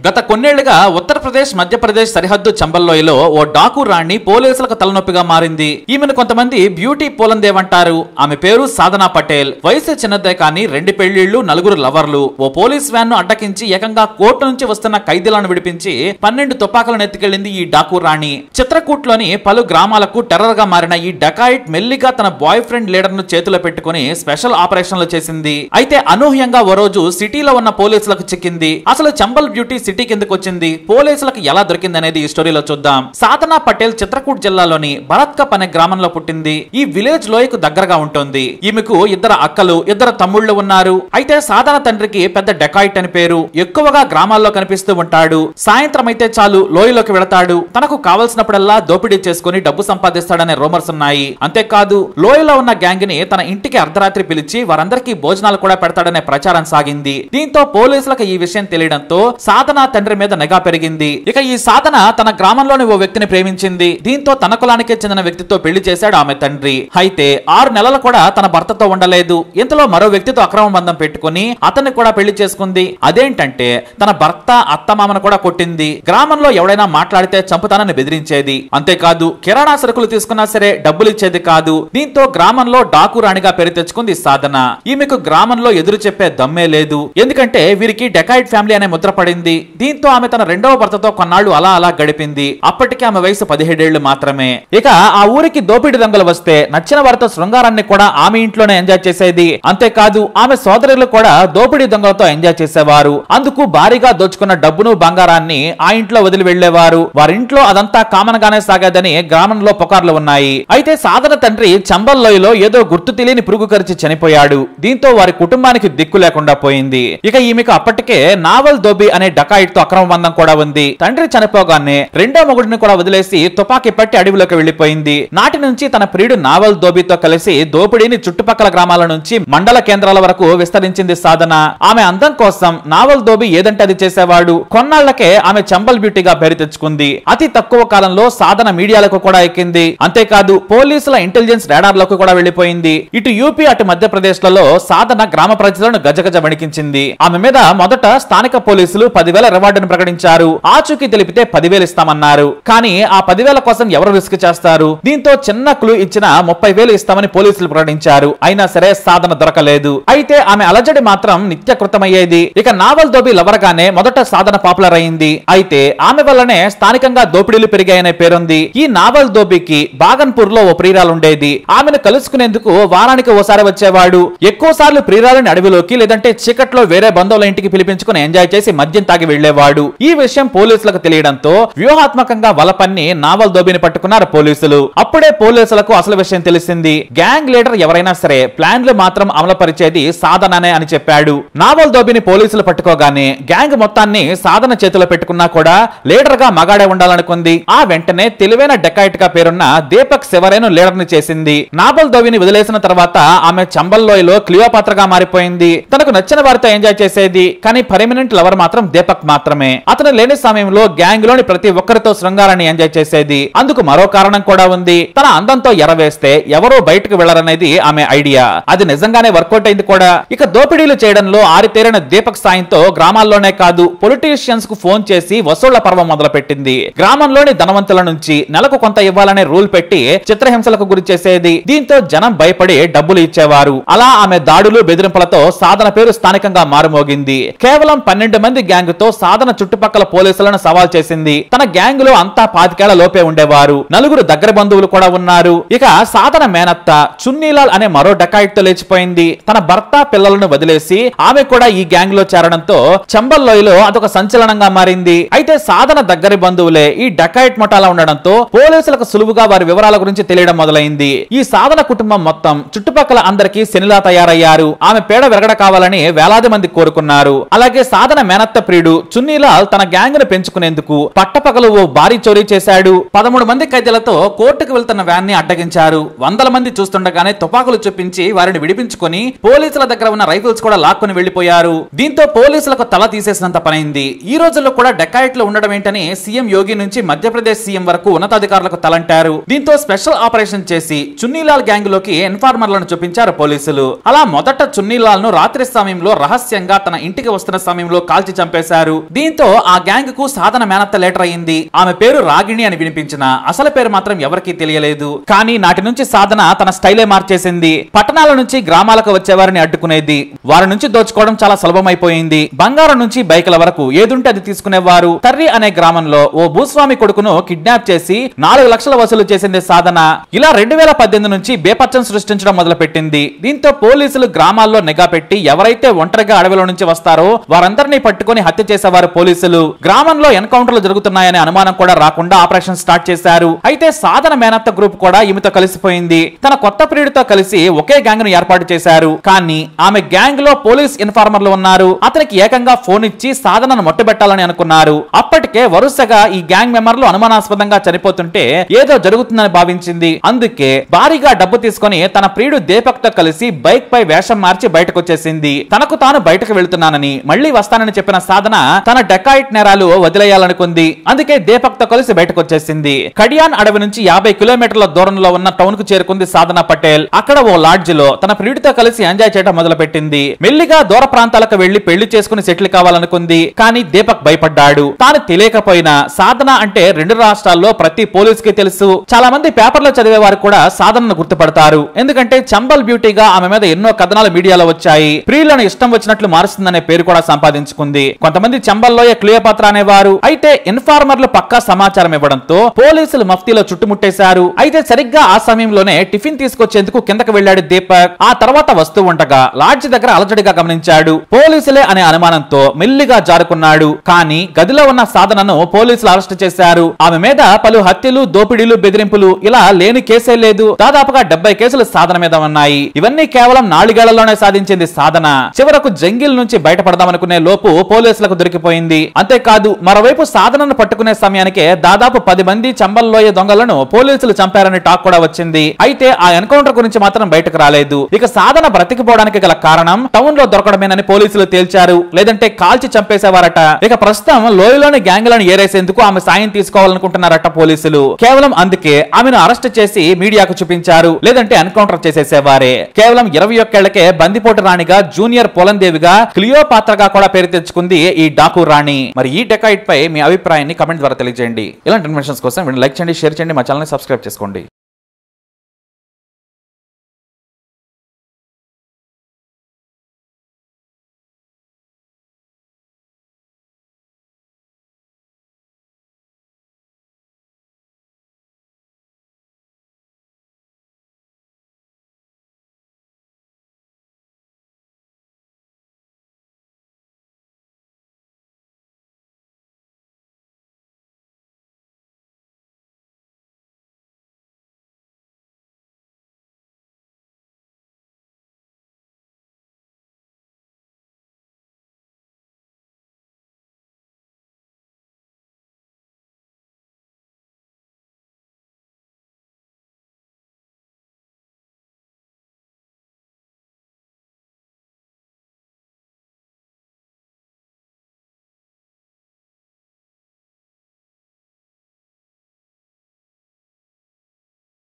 గత కొన్నేళ్లుగా ఉత్తరప్రదేశ్ మధ్యప్రదేశ్ సరిహద్దు చంబల్లోయలో ఓ డాకు రాణి పోలీసులకు తలనొప్పిగా మారింది. ఈమెను కొంతమంది బ్యూటీ పోలందేవ్ అంటారు. ఆమె పేరు సాధనా పటేల్. వయసు చిన్నదే కానీ 2 పెళ్లిళ్లు, 4 లవర్లు. ఓ పోలీస్ వ్యాన్ ను అడ్డకించి ఏకంగా కోర్టు నుంచి వస్తున్న ఖైదీలను విడిపించి 12 తుపాకులను ఎత్తుకెళ్లింది ఈ డాకు రాణి. చిత్రకూట్లోని పలు గ్రామాలకు టెర్రర్ గా మారిన ఈ డకాయిట్ మెల్లిగా తన బాయ్ ఫ్రెండ్ లీడర్ ను చేతిలో పెట్టుకుని స్పెషల్ ఆపరేషన్లు చేసింది. అయితే అనూహ్యంగా ఓ రోజు సిటీలో ఉన్న పోలీసులకు చిక్కింది. అసలు చంబల్ బ్యూటీ సిటీ కిందకు వచ్చింది, పోలీసులకు ఎలా దొరికింది అనేది ఈ స్టోరీలో చూద్దాం. సాధనా పటేల్ చిత్రకూట్ జిల్లాలోని భరత్కప్ అనే గ్రామంలో పుట్టింది. ఈ విలేజ్ లోయకు దగ్గరగా ఉంటుంది. ఈమెకు 2 అక్కలు, 2 తమ్ముళ్లు ఉన్నారు. అయితే సాధన తండ్రికి పెద్ద డెకాయిట్ అని పేరు. ఎక్కువగా గ్రామాల్లో కనిపిస్తూ ఉంటాడు. సాయంత్రం అయితే చాలు లోయలోకి వెళతాడు. తనకు కావలసినప్పుడల్లా దోపిడీ చేసుకుని డబ్బు సంపాదిస్తాడనే రూమర్స్ ఉన్నాయి. అంతేకాదు లోయలో ఉన్న గ్యాంగ్ ని తన ఇంటికి అర్ధరాత్రి పిలిచి వారందరికీ భోజనాలు కూడా పెడతాడనే ప్రచారం సాగింది. దీంతో పోలీసులకు ఈ విషయం తెలియడంతో సాధన తండ్రి మీద నిఘా పెరిగింది. ఇక ఈ సాధన తన గ్రామంలోని ఓ వ్యక్తిని ప్రేమించింది. దీంతో తన కులానికే చెందిన వ్యక్తితో పెళ్లి చేశాడు ఆమె తండ్రి. అయితే 6 నెలలు కూడా తన భర్తతో ఉండలేదు. ఇంతలో మరో వ్యక్తితో అక్రమ బంధం పెట్టుకుని అతన్ని కూడా పెళ్లి చేసుకుంది. అదేంటంటే తన భర్త అత్తమామను కూడా కొట్టింది. గ్రామంలో ఎవడైనా మాట్లాడితే చంపుతానని బెదిరించేది. అంతేకాదు కిరాణా సరుకులు తీసుకున్నా సరే డబ్బులు ఇచ్చేది కాదు. దీంతో గ్రామంలో డాకు రాణిగా పేరు తెచ్చుకుంది సాధన. ఈమెకు గ్రామంలో ఎదురు చెప్పే దమ్మే లేదు. ఎందుకంటే వీరికి డెకాయిట్ ఫ్యామిలీ అనే ముద్ర పడింది. దీంతో ఆమె తన 2వ భర్తతో కొన్నాళ్లు అలా గడిపింది. అప్పటికే ఆమె వయసు 17 ఏళ్లు మాత్రమే. ఇక ఆ ఊరికి దోపిడీ దొంగలు వస్తే నచ్చిన వారితో శృంగారాన్ని కూడా ఆమె ఇంట్లోనే ఎంజాయ్ చేసేది. అంతేకాదు ఆమె సోదరులు కూడా దోపిడీ దొంగలతో ఎంజాయ్ చేసేవారు. అందుకు భారీగా దోచుకున్న డబ్బును, బంగారాన్ని ఆ ఇంట్లో వదిలి వెళ్లేవారు. వారింట్లో అదంతా కామన్ గానే సాగేదని గ్రామంలో పుకార్లు ఉన్నాయి. అయితే సాధన తండ్రి చంబల్ లోయలో ఏదో గుర్తు తెలియని పురుగు కరిచి చనిపోయాడు. దీంతో వారి కుటుంబానికి దిక్కు లేకుండా పోయింది. ఇక ఈమెకు అప్పటికే నావల్ దోబి అనే డకాయిట్ తో అక్రమ బంధం కూడా ఉంది. తండ్రి చనిపోగానే 2వ మొగుడిని కూడా వదిలేసి తుపాకీ పట్టి అడవిలోకి వెళ్లిపోయింది. నాటి నుంచి తన ప్రియుడు నావల్ దోబితో కలిసి దోపిడీని చుట్టుపక్కల గ్రామాల నుంచి మండల కేంద్రాల వరకు విస్తరించింది సాధన. ఆమె అందం కోసం నావల్ దోబి ఏదంటే అది చేసేవాడు. కొన్నాళ్లకే ఆమె చంబల్ బ్యూటీగా పేరు తెచ్చుకుంది. అతి తక్కువ కాలంలో సాధన మీడియాలకు కూడా ఎక్కింది. అంతేకాదు పోలీసుల ఇంటెలిజెన్స్ రాడార్లకు కూడా వెళ్లిపోయింది. ఇటు యూపీ అటు మధ్యప్రదేశ్ లలో సాధన గ్రామ ప్రజలను గజగజ వణికించింది. ఆమె మీద మొదట స్థానిక పోలీసులు 10,000 రివార్డును ప్రకటించారు. ఆచూకీ తెలిపితే 10,000 ఇస్తామన్నారు. కానీ ఆ 10,000 కోసం ఎవరు రిస్క్ చేస్తారు? దీంతో చిన్న క్లూ ఇచ్చిన 30,000 ఇస్తామని పోలీసులు ప్రకటించారు. అయినా సరే సాధన దొరకలేదు. అయితే ఆమె అలజడి మాత్రం నిత్యకృతమయ్యేది. ఇక నావల్ దోబి లవర్ గానే మొదట సాధన పాపులర్ అయింది. అయితే ఆమె వల్లనే స్థానికంగా దోపిడీలు పెరిగాయనే పేరుంది. ఈ నావల్ దోబికి బాగన్పూర్ లో ఓ ప్రియురాలు ఉండేది. ఆమెను కలుసుకునేందుకు వారానికి ఓసారి వచ్చేవాడు. ఎక్కువ సార్లు ప్రియురాలని అడవిలోకి లేదంటే చీకట్లో వేరే బంధువుల ఇంటికి పిలిపించుకుని ఎంజాయ్ చేసి మద్యం తాగి వెళ్లేవాడు. ఈ విషయం పోలీసులకు తెలియడంతో వ్యూహాత్మకంగా వలపన్ని నావల్ దోబిని పట్టుకున్నారు పోలీసులు. అప్పుడే పోలీసులకు అసలు విషయం తెలిసింది. గ్యాంగ్ లీడర్ ఎవరైనా సరే ప్లాన్లు మాత్రం అమలుపరిచేది సాధననే అని చెప్పాడు. నావల్ దోబిని పోలీసులు పట్టుకోగానే గ్యాంగ్ మొత్తాన్ని సాధన చేతిలో పెట్టుకున్నా కూడా లీడర్ గా మగాడే ఉండాలనుకుంది. ఆ వెంటనే తెలివైన డెకాయిట్ గా పేరున్న దీపక్ శివరేను లీడర్ ని చేసింది. నావల్ దోబిని వదిలేసిన తర్వాత ఆమె చంబల్ లోయలో క్లియోపాత్రగా మారిపోయింది. తనకు నచ్చిన వారితో ఎంజాయ్ చేసేది. కానీ పర్మనెంట్ లవర్ మాత్రం దీపక్ మాత్రమే. అతను లేని సమయంలో గ్యాంగ్ లోని ప్రతి ఒక్కరితో శృంగారాన్ని ఎంజాయ్ చేసేది. అందుకు మరో కారణం కూడా ఉంది. తన అందంతో ఎరవేస్తే ఎవరూ బయటకు వెళ్లరనేది ఆమె ఐడియా. అది నిజంగానే వర్కౌట్ అయింది కూడా. ఇక దోపిడీలు చేయడంలో ఆరితేరిన దీపక్ సాయంతో గ్రామాల్లోనే కాదు పొలిటీషియన్స్ కు ఫోన్ చేసి వసూళ్ల పర్వం మొదలు పెట్టింది. గ్రామంలోని ధనవంతుల నుంచి నెలకు కొంత ఇవ్వాలనే రూల్ పెట్టి చిత్రహింసలకు గురి చేసేది. దీంతో జనం భయపడి డబ్బులు ఇచ్చేవారు. అలా ఆమె దాడులు బెదిరింపులతో సాధన పేరు స్థానికంగా మారుమోగింది. కేవలం 12 మంది గ్యాంగ్ తో సాధన చుట్టుపక్కల పోలీసులను సవాల్ చేసింది. తన గ్యాంగ్ లో అంతా 25 ఏళ్ల లోపే ఉండేవారు. 4 దగ్గర బంధువులు కూడా ఉన్నారు. ఇక సాధన మేనత్త చున్నీలాల్ అనే మరో డకాయిట్ తో లేచిపోయింది. తన భర్త పిల్లలను వదిలేసి ఆమె కూడా ఈ గ్యాంగ్ లో చేరడంతో చంబల్ లోయలో అదొక సంచలనంగా మారింది. అయితే సాధన దగ్గరి బంధువులే ఈ డకాయిట్ ముఠాలో ఉండడంతో పోలీసులకు సులువుగా వారి వివరాల గురించి తెలియడం మొదలైంది. ఈ సాధన కుటుంబం మొత్తం చుట్టుపక్కల అందరికీ శనిలా తయారయ్యారు. ఆమె పేడ విరగడ కావాలని వేలాది మంది కోరుకున్నారు. అలాగే సాధన మేనత్త ప్రియుడు చున్నీలాల్ తన గ్యాంగ్ ను పెంచుకునేందుకు పట్టపగలు ఓ భారీ చోరీ చేశాడు. 13 మంది ఖైదీలతో కోర్టుకు వెళ్తున్న వ్యాన్ ని అడ్డగించారు. 100 మంది చూస్తుండగానే తుపాకులు చూపించి వారిని విడిపించుకొని పోలీసుల దగ్గర ఉన్న రైఫిల్స్ కూడా లాక్కుని వెళ్లిపోయారు. దీంతో పోలీసులకు తల తీసేసినంత పనైంది. ఈ రోజుల్లో కూడా డెకాయిట్లు ఉండడం ఏంటని సీఎం యోగి నుంచి మధ్యప్రదేశ్ సీఎం వరకు ఉన్నతాధికారులకు తలంటారు. దీంతో స్పెషల్ ఆపరేషన్ చేసి చున్నీలాల్ గ్యాంగ్ లోకి ఇన్ఫార్మర్లను చూపించారు పోలీసులు. అలా మొదట చున్నీలాల్ ను రాత్రి సమయంలో రహస్యంగా తన ఇంటికి వస్తున్న సమయంలో కాల్చి చంపేశారు. దీంతో ఆ గ్యాంగ్ కు సాధన మేనత్త లేటర్ అయింది. ఆమె పేరు రాగిణి అని వినిపించిన అసలు పేరు మాత్రం ఎవరికీ తెలియలేదు. కానీ నాటి నుంచి సాధన తన స్టైలే మార్చేసింది. పట్టణాల నుంచి గ్రామాలకు వచ్చేవారిని అడ్డుకునేది. వారి నుంచి దోచుకోవడం చాలా సులభమైపోయింది. బంగారం నుంచి బైకుల వరకు ఏదుంటే అది తీసుకునేవారు. తర్రి అనే గ్రామంలో ఓ భూస్వామి కొడుకును కిడ్నాప్ చేసి 4 లక్షల వసూలు చేసింది సాధన. ఇలా 2018 నుంచి బేపచ్చం సృష్టించడం మొదలుపెట్టింది. దీంతో పోలీసులు గ్రామాల్లో నిఘా పెట్టి ఎవరైతే ఒంటరిగా అడవిలో నుంచి వస్తారో వారందరినీ పట్టుకొని హత్య చేసేవారు పోలీసులు. గ్రామంలో ఎన్కౌంటర్లు జరుగుతున్నాయనే అనుమానం కూడా రాకుండా ఆపరేషన్ స్టార్ట్ చేశారు. అయితే సాధన మేనత్త గ్రూప్ కూడా ఈమెతో కలిసిపోయింది. తన కొత్త ప్రియుడితో కలిసి ఒకే గ్యాంగ్ ను ఏర్పాటు చేశారు. కానీ ఆమె గ్యాంగ్ లో పోలీస్ ఇన్ఫార్మర్లు ఉన్నారు. అతనికి ఏకంగా ఫోన్ ఇచ్చి సాధనను మొట్టబెట్టాలని అనుకున్నారు. అప్పటికే వరుసగా ఈ గ్యాంగ్ మెంబర్లు అనుమానాస్పదంగా చనిపోతుంటే ఏదో జరుగుతుందని భావించింది. అందుకే భారీగా డబ్బు తీసుకొని తన ప్రియుడు దీపక్ తో కలిసి బైక్ పై వేషం మార్చి బయటకు వచ్చేసింది. తనకు తాను బయటకు వెళ్తున్నానని మళ్లీ వస్తానని చెప్పిన సాధన తన డెకాయిట్ నేరాలు వదిలేయాలనుకుంది. అందుకే దీపక్ తో కలిసి బయటకు వచ్చేసింది. కడియాన్ అడవి నుంచి 50 కిలోమీటర్ల దూరంలో ఉన్న టౌన్ కు చేరుకుంది సాధన పటేల్. అక్కడ ఓ లాడ్జ్ లో తన ప్రియుడితో కలిసి ఎంజాయ్ చేయడం మొదలు పెట్టింది. మెల్లిగా దూర ప్రాంతాలకు వెళ్లి పెళ్లి చేసుకుని సెటిల్ కావాలనుకుంది. కానీ దీపక్ భయపడ్డాడు. తాను తెలియకపోయినా సాధన అంటే 2 రాష్ట్రాల్లో ప్రతి పోలీస్ కి తెలుసు. చాలా మంది పేపర్లో చదివే వారు కూడా సాధనను గుర్తుపడతారు. ఎందుకంటే చంబల్ బ్యూటీగా ఆమె మీద ఎన్నో కథనాలు మీడియాలో వచ్చాయి. ప్రియులను ఇష్టం వచ్చినట్లు మారుస్తుందనే పేరు కూడా సంపాదించుకుంది. కొంతమంది చంబల్లోయ క్లియోపాత్ర అనేవారు. అయితే ఇన్ఫార్మర్లు పక్కా సమాచారం ఇవ్వడంతో పోలీసులు మఫ్తీలో చుట్టుముట్టేశారు. అయితే సరిగ్గా ఆ సమయంలోనే టిఫిన్ తీసుకొచ్చేందుకు కిందకు వెళ్లాడు దీపక్. ఆ తర్వాత వస్తూ ఉండగా లాడ్జ్ దగ్గర అలజడిగా గమనించాడు. పోలీసులే అనే అనుమానంతో మెల్లిగా జారుకున్నాడు. కానీ గదిలో ఉన్న సాధనను పోలీసులు అరెస్ట్ చేశారు. ఆమె మీద పలు హత్యలు, దోపిడీలు, బెదిరింపులు ఇలా లేని కేసే లేదు. దాదాపుగా 70 కేసులు సాధన మీద ఉన్నాయి. ఇవన్నీ కేవలం 4 ఏళ్లలోనే సాధించింది సాధన. చివరకు జంగిల్ నుంచి బయటపడదామనుకునే లోపు పోలీసులకు దొరికిపోయింది. అంతేకాదు మరోవైపు సాధనను పట్టుకునే సమయానికే దాదాపు 10 మంది చంబల్లోయ దొంగలను పోలీసులు చంపారని టాక్ కూడా వచ్చింది. అయితే ఆ ఎన్కౌంటర్ గురించి మాత్రం బయటకు రాలేదు. ఇక సాధన బ్రతికిపోవడానికి గల కారణం టౌన్ లో దొరకడమేనని పోలీసులు తేల్చారు. లేదంటే కాల్చి చంపేసేవారట. ఇక ప్రస్తుతం లోయలోని గ్యాంగ్లను ఏరేసేందుకు ఆమె సాయం తీసుకోవాలనుకుంటున్నారట పోలీసులు. కేవలం అందుకే ఆమెను అరెస్ట్ చేసి మీడియాకు చూపించారు. లేదంటే ఎన్కౌంటర్ చేసేసేవారే. కేవలం 21 ఏళ్లకే బందిపోటు రాణిగా, జూనియర్ పోలందేవిగా, క్లియోపాత్రగా కూడా పేరు తెచ్చుకుంది ఈ డాకు రాణి. మరి ఈ డెకాయిట్ పై మీ అభిప్రాయాన్ని కమెంట్ ద్వారా తెలియజేయండి. ఇలాంటి ఇన్ఫర్మేషన్స్ కోసం లైక్ చేయండి, షేర్ చేయండి, మా ఛానల్ ని సబ్స్క్రైబ్ చేసుకోండి.